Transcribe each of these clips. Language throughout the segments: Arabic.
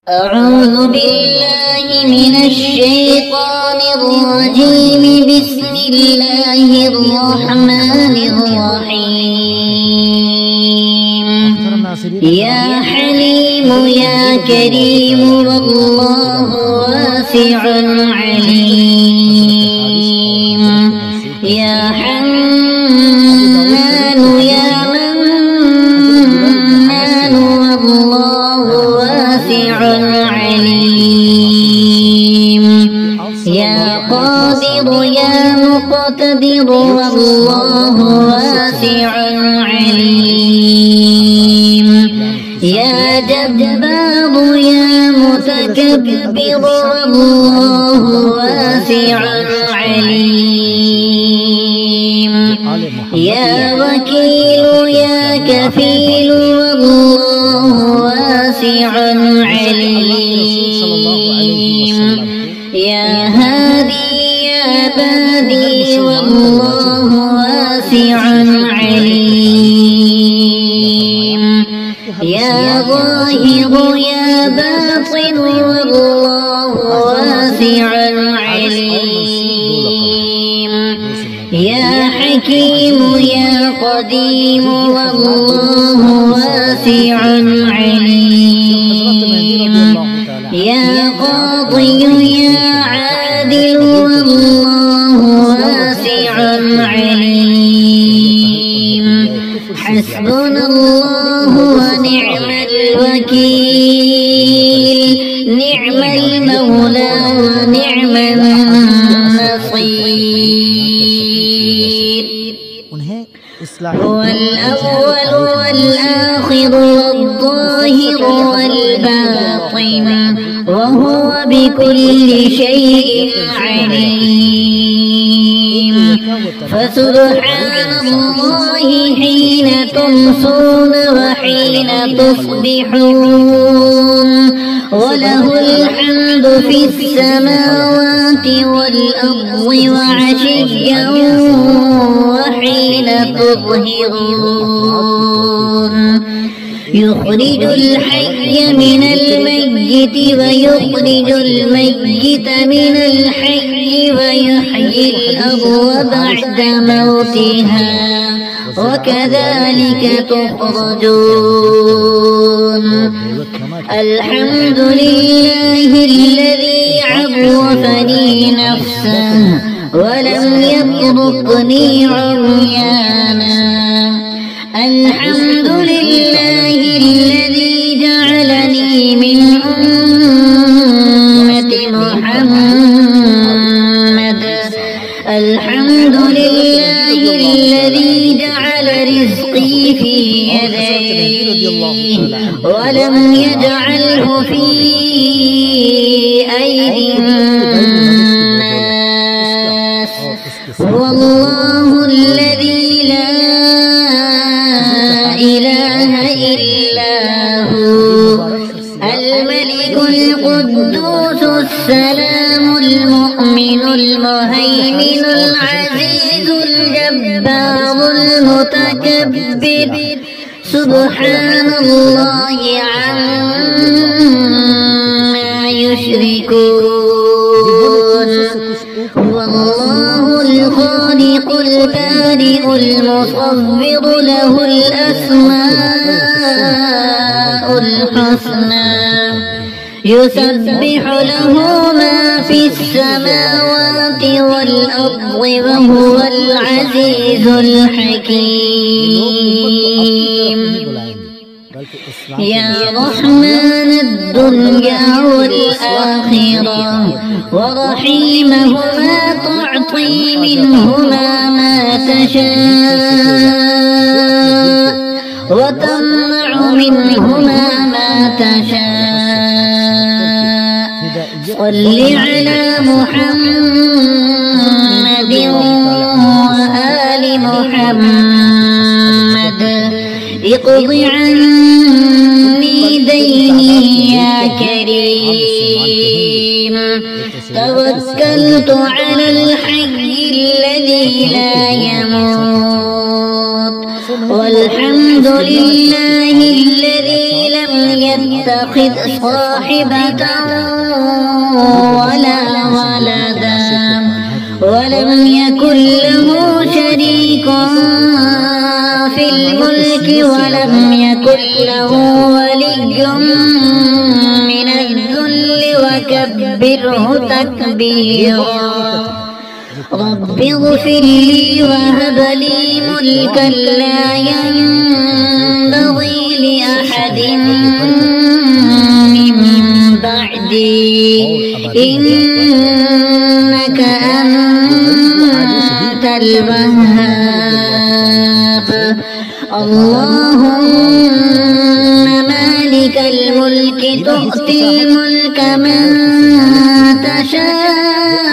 أعوذ بالله من الشيطان الرجيم. بسم الله الرحمن الرحيم. يا حليم يا كريم والله واسع عليم. يا حنان يا منان والله واسع عليم. يا قادر يا مقتدر والله واسع عليم. يا جبار يا متكبر والله واسع عليم. يا وكيل يا كفيل والله واسع عليم. يا هادي يا بادي والله واسع عليم. يا ظاهر يا باطن والله واسع عليم. يا حكيم يا قديم والله واسع عليم. يا قاضي يا عادل والله واسع عليم. حسبنا الله ونعم الوكيل. نعم المولى ونعم النصير. هو الأول والآخر والظاهر والباطن وهو بكل شيء عليم. فسبحان الله حين تمسون وحين تصبحون. وله الحمد في السماوات والأرض وعشيا وحين تظهرون. يخرج الحي من الميت ويخرج الميت من الحي ويحيي الأرض بعد موتها وكذلك تخرجون. الحمد لله الذي عرفني نفسه ولم يتركني عريانا. الحمد لله الذي جعلني من أمة محمد. الحمد لله الذي جعل رزقي في يديه ولم يجعله في أيدي الناس. والله الذي لا إله إلا هو الملك القدوس السلام المؤمن المهيمن العزيز الجبار المتكبر. سبحان الله عما يشركون. هو الله الخالق البارئ المصور له الأسماء الحسنى. يسبح له ما في السماوات والأرض وهو العزيز الحكيم. يا رحمن الدنيا والآخرة ورحيمهما تعطي منهما ما تشاء وتمنع منهما ما تشاء. صل على محمد وآل محمد. اقض عني ديني يا كريم. توكلت على الحي الذي لا يموت. والحمد لله الذي لم يتخذ صاحبة ولا ولدا ولم يكن له شريك في الملك ولم يكن له ولي من الذل وكبره تكبيرا. رب اغفر لي وهب لي ملكا لا ينبغي لأحد من بعدي إنك أنت الوهاب. اللهم مالك الملك تؤتي الملك من تشاء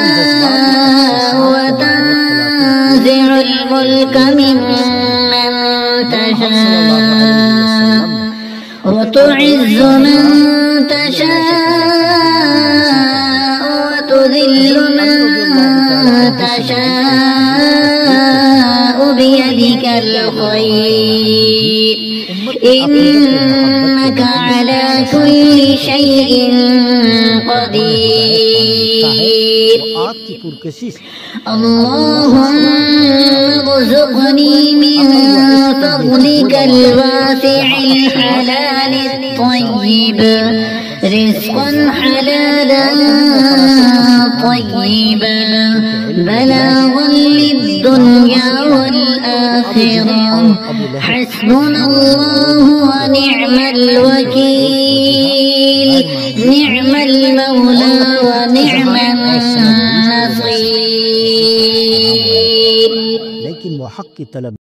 وتنزع الملك ممن تشاء وتعز من تشاء وتذل من تشاء بيدك الخير إنك على كل شيء قدير. اللهم ارزقني من فضلك الواسع الحلال الطيب رزقا حلالا طيبا بلاغا للدنيا والآخرة. حسبنا الله ونعم الوكيل نعم المولى ونعم النصير. लेकिन वो हक की तलब